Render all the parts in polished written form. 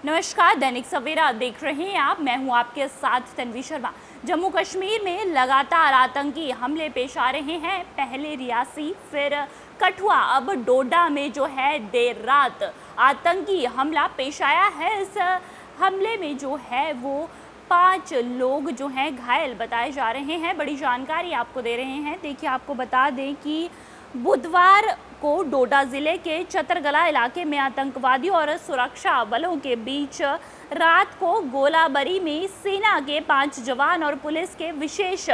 नमस्कार, दैनिक सवेरा देख रहे हैं आप। मैं हूं आपके साथ तन्वी शर्मा। जम्मू कश्मीर में लगातार आतंकी हमले पेश आ रहे हैं। पहले रियासी, फिर कठुआ, अब डोडा में जो है देर रात आतंकी हमला पेश आया है। इस हमले में जो है वो 5 लोग जो हैं घायल बताए जा रहे हैं। बड़ी जानकारी आपको दे रहे हैं। देखिए, आपको बता दें कि बुधवार को डोडा ज़िले के चतरगला इलाके में आतंकवादियों और सुरक्षा बलों के बीच रात को गोलाबारी में सेना के 5 जवान और पुलिस के विशेष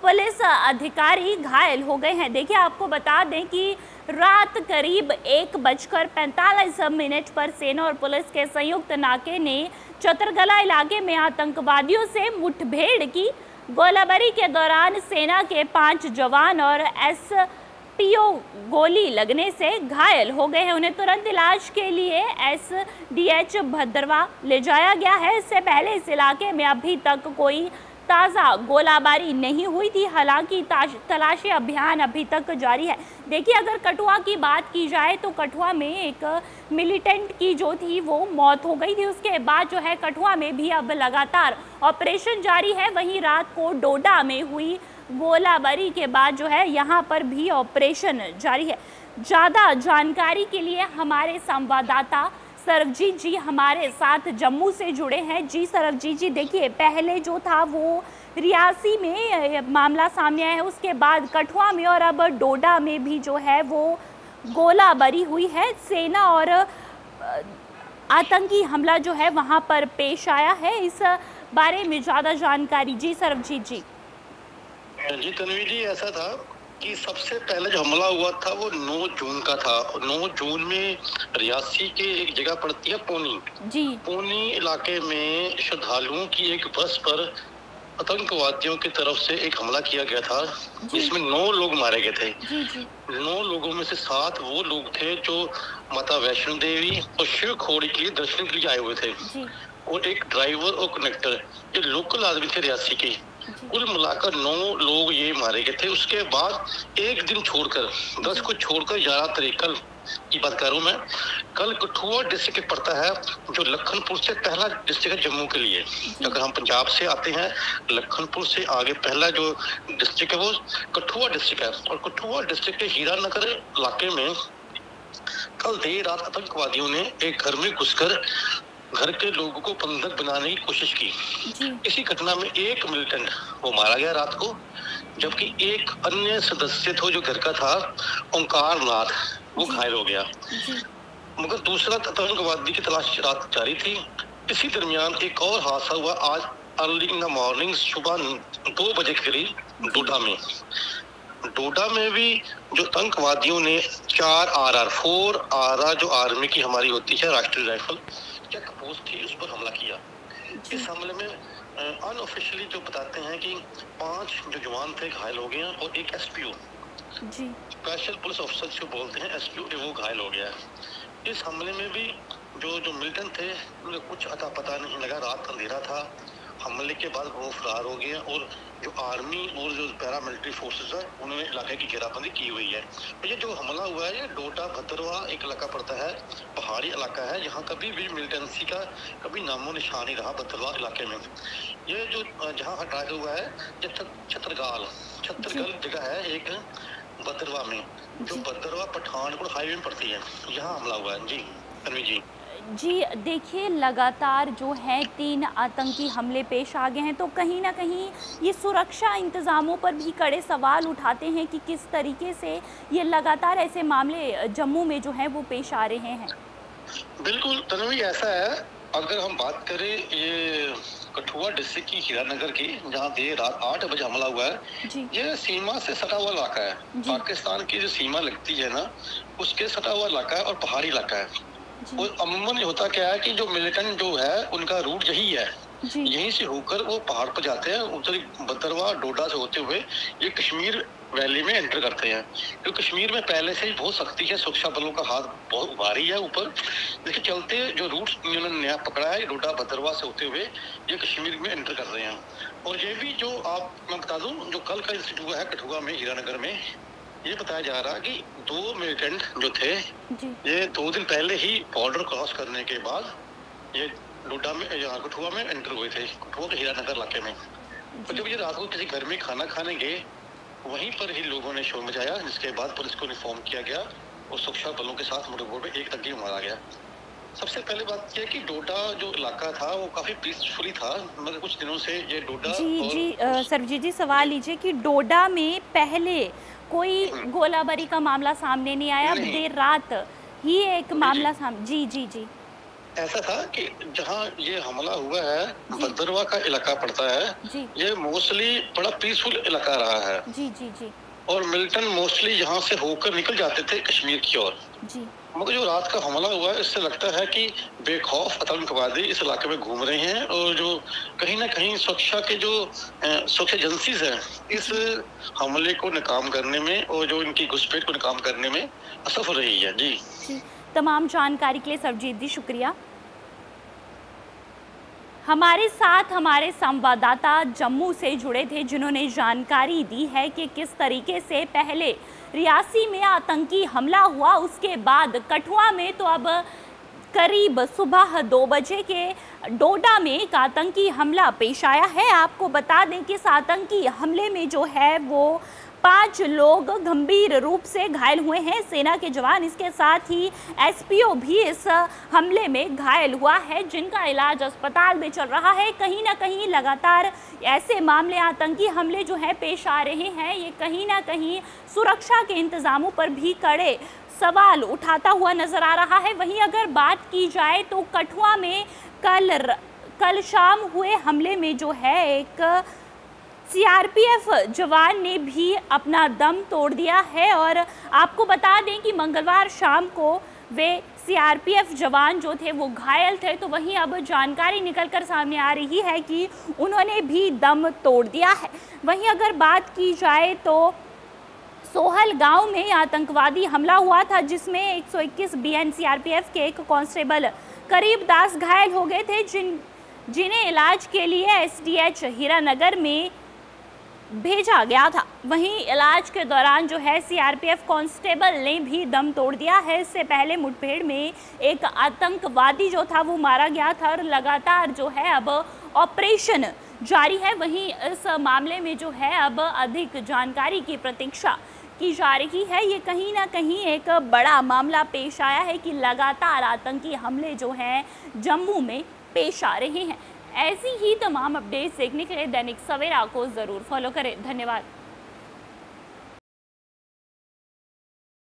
पुलिस अधिकारी घायल हो गए हैं। देखिए, आपको बता दें कि रात करीब 1:45 पर सेना और पुलिस के संयुक्त नाके ने चतरगला इलाके में आतंकवादियों से मुठभेड़ की। गोलाबारी के दौरान सेना के 5 जवान और एसपीओ गोली लगने से घायल हो गए हैं। उन्हें तुरंत इलाज के लिए एसडीएच भद्रवा ले जाया गया है। इससे पहले इस इलाके में अभी तक कोई ताज़ा गोलाबारी नहीं हुई थी। हालांकि तलाशी अभियान अभी तक जारी है। देखिए, अगर कठुआ की बात की जाए तो कठुआ में एक मिलिटेंट की जो थी वो मौत हो गई थी। उसके बाद जो है कठुआ में भी अब लगातार ऑपरेशन जारी है। वहीं रात को डोडा में हुई गोलाबारी के बाद जो है यहाँ पर भी ऑपरेशन जारी है। ज़्यादा जानकारी के लिए हमारे संवाददाता सरबजीत जी हमारे साथ जम्मू से जुड़े हैं। जी सरबजीत जी, देखिए, पहले जो था वो रियासी में मामला सामने आया है, उसके बाद कठुआ में और अब डोडा में भी जो है वो गोलाबारी हुई है। सेना और आतंकी हमला जो है वहाँ पर पेश आया है। इस बारे में ज़्यादा जानकारी जी सरबजीत जी। जी तन्वी जी, ऐसा था कि सबसे पहले जो हमला हुआ था वो 9 जून का था। 9 जून में रियासी के एक जगह पड़ती है पोनी जी। पोनी इलाके में श्रद्धालुओं की एक बस पर आतंकवादियों की तरफ से एक हमला किया गया था, जिसमें 9 लोग मारे गए थे। जी जी। 9 लोगों में से 7 वो लोग थे जो माता वैष्णो देवी और शिव खोड़ी के लिए दर्शन के लिए आए हुए थे जी। और एक ड्राइवर और कनेक्टर, ये लोकल आदमी थे रियासी के। कुल मिलाकर 9 लोग ये मारे गए थे। उसके बाद एक दिन छोड़कर 10 को छोड़कर 11 तारीख कल की बात कर रहा हूँ मैं। कल कठुआ डिस्ट्रिक्ट पड़ता है, जो लखनपुर से पहला डिस्ट्रिक्ट है जम्मू के लिए। अगर हम पंजाब से आते हैं, लखनपुर से आगे पहला जो डिस्ट्रिक्ट है वो कठुआ डिस्ट्रिक्ट है। और कठुआ डिस्ट्रिक्ट के हीरानगर इलाके में कल देर रात आतंकवादियों ने एक घर में घुसकर घर के लोगों को बंधक बनाने की कोशिश की। इसी घटना में एक मिलिटेंट वो मारा गया रात को, जबकि एक अन्य सदस्य था जो घर का था, ओंकार नाथ, वो घायल हो गया। मगर दूसरा आतंकवादी की तलाश रात जारी थी। इसी दरमियान एक और हादसा हुआ आज अर्ली इन द मॉर्निंग, सुबह 2 बजे के करीब डोडा में भी जो आतंकवादियों ने 4 आर जो आर्मी की हमारी होती है राष्ट्रीय राइफल चेक पोस्ट थी, उस पर हमला किया। इस हमले में अनऑफिशियली जो बताते हैं कि 5 जो जवान थे घायल हो गए और एक एसपीओ स्पेशल पुलिस ऑफिसर जो बोलते हैं एसपीओ, वो घायल हो गया। इस हमले में भी जो मिलिटेंट थे उन्हें कुछ अता पता नहीं लगा। रात अंधेरा था। हमले के बाद वो फरार हो गए और जो आर्मी और जो पैरामिलिट्री फोर्सेस है उन्होंने इलाके की घेराबंदी की हुई है। तो ये जो हमला हुआ है ये डोडा भद्रवा एक इलाका पड़ता है, पहाड़ी इलाका है। यहाँ कभी भी मिलिटेंसी का कभी नामो निशान नहीं रहा भद्रवा इलाके में। ये जो जहाँ अटैक हुआ है ये छतरगल जगह है एक भद्रवा में, जो भद्रवा पठानकोट हाईवे में पड़ती है, यहाँ हमला हुआ है। जी तन्वी जी। जी, देखिए, लगातार जो है 3 आतंकी हमले पेश आ गए हैं, तो कहीं ना कहीं ये सुरक्षा इंतज़ामों पर भी कड़े सवाल उठाते हैं कि किस तरीके से ये लगातार ऐसे मामले जम्मू में जो है वो पेश आ रहे हैं। बिल्कुल तन्वी, ऐसा है। अगर हम बात करें ये कठुआ डिस्ट्रिक्ट की हीरानगर की, जहाँ देर रात 8 बजे हमला हुआ है, ये सीमा से सटा हुआ इलाका है। पाकिस्तान की जो सीमा लगती है ना, उसके सटा हुआ इलाका है और पहाड़ी इलाका है। और अमूमन होता क्या है कि जो मिलिटेंट जो है उनका रूट यही है, यहीं से होकर वो पहाड़ पर जाते हैं, उधर भद्रवा डोडा से होते हुए ये कश्मीर वैली में एंटर करते हैं। तो कश्मीर में पहले से ही बहुत सख्ती है, सुरक्षा बलों का हाथ बहुत भारी है ऊपर। लेकिन चलते जो रूट इन्होंने नया पकड़ा है डोडा भद्रवा से होते हुए ये कश्मीर में एंटर कर रहे हैं। और ये भी जो मैं बता दूं, जो कल का इंसिडेंट हुआ है कठुआ में हीरानगर में, ये बताया जा रहा है कि 2 मिलिटेंट जो थे ये 2 दिन पहले ही बॉर्डर क्रॉस करने के बाद ये डोडा में, यहाँ कठुआ में एंटर हुए थे, कठुआ के हीरानगर इलाके में। और जब ये रात को किसी घर में खाना खाने गए, वहीं पर ही लोगों ने शोर मचाया, जिसके बाद पुलिस को इन्फॉर्म किया गया और सुरक्षा बलों के साथ मुठभेड़ में एक तंगी मारा गया। सबसे पहले बात यह कि डोडा जो इलाका था वो काफी पीसफुली था, मगर कुछ दिनों से ये डोडा सरबजीत जी सवाल लीजिए कि डोडा में पहले कोई गोलाबारी का मामला सामने नहीं आया, देर रात ही एक मामला जी जी जी ऐसा था कि जहाँ ये हमला हुआ है, भद्रवा का इलाका पड़ता है, ये मोस्टली बड़ा पीसफुल इलाका रहा है जी जी जी और मिल्टन मोस्टली यहाँ से होकर निकल जाते थे कश्मीर की ओर जी। मगर जो रात का हमला हुआ है, इससे लगता है कि बेखौफ आतंकवादी इस इलाके में घूम रहे हैं और जो कहीं ना कहीं सुरक्षा के जो सुरक्षा एजेंसीज हैं, इस हमले को नाकाम करने में और जो इनकी घुसपैठ को नाकाम करने में असफल रही है जी। तमाम जानकारी के लिए सरबजीत जी शुक्रिया। हमारे साथ हमारे संवाददाता जम्मू से जुड़े थे, जिन्होंने जानकारी दी है कि किस तरीके से पहले रियासी में आतंकी हमला हुआ, उसके बाद कठुआ में, तो अब करीब सुबह 2 बजे के डोडा में एक आतंकी हमला पेश आया है। आपको बता दें कि इस आतंकी हमले में जो है वो 5 लोग गंभीर रूप से घायल हुए हैं, सेना के जवान, इसके साथ ही एसपीओ भी इस हमले में घायल हुआ है, जिनका इलाज अस्पताल में चल रहा है। कहीं ना कहीं लगातार ऐसे मामले, आतंकी हमले जो हैं पेश आ रहे हैं, ये कहीं ना कहीं सुरक्षा के इंतजामों पर भी कड़े सवाल उठाता हुआ नजर आ रहा है। वहीं अगर बात की जाए तो कठुआ में कल शाम हुए हमले में जो है एक सीआरपीएफ जवान ने भी अपना दम तोड़ दिया है और आपको बता दें कि मंगलवार शाम को वे सीआरपीएफ जवान जो थे वो घायल थे, तो वहीं अब जानकारी निकलकर सामने आ रही है कि उन्होंने भी दम तोड़ दिया है। वहीं अगर बात की जाए तो सोहल गांव में आतंकवादी हमला हुआ था, जिसमें 121 बीएन सीआरपीएफ के एक कांस्टेबल करीब 10 घायल हो गए थे, जिन्हें इलाज के लिए एसडीएच हीरानगर में भेजा गया था। वहीं इलाज के दौरान जो है सीआरपीएफ कांस्टेबल ने भी दम तोड़ दिया है। इससे पहले मुठभेड़ में एक आतंकवादी जो था वो मारा गया था और लगातार जो है अब ऑपरेशन जारी है। वहीं इस मामले में जो है अब अधिक जानकारी की प्रतीक्षा की जा रही है। ये कहीं ना कहीं एक बड़ा मामला पेश आया है कि लगातार आतंकी हमले जो हैं जम्मू में पेश आ रहे हैं। ऐसी ही तमाम अपडेट्स देखने के लिए दैनिक सवेरा को ज़रूर फॉलो करें। धन्यवाद।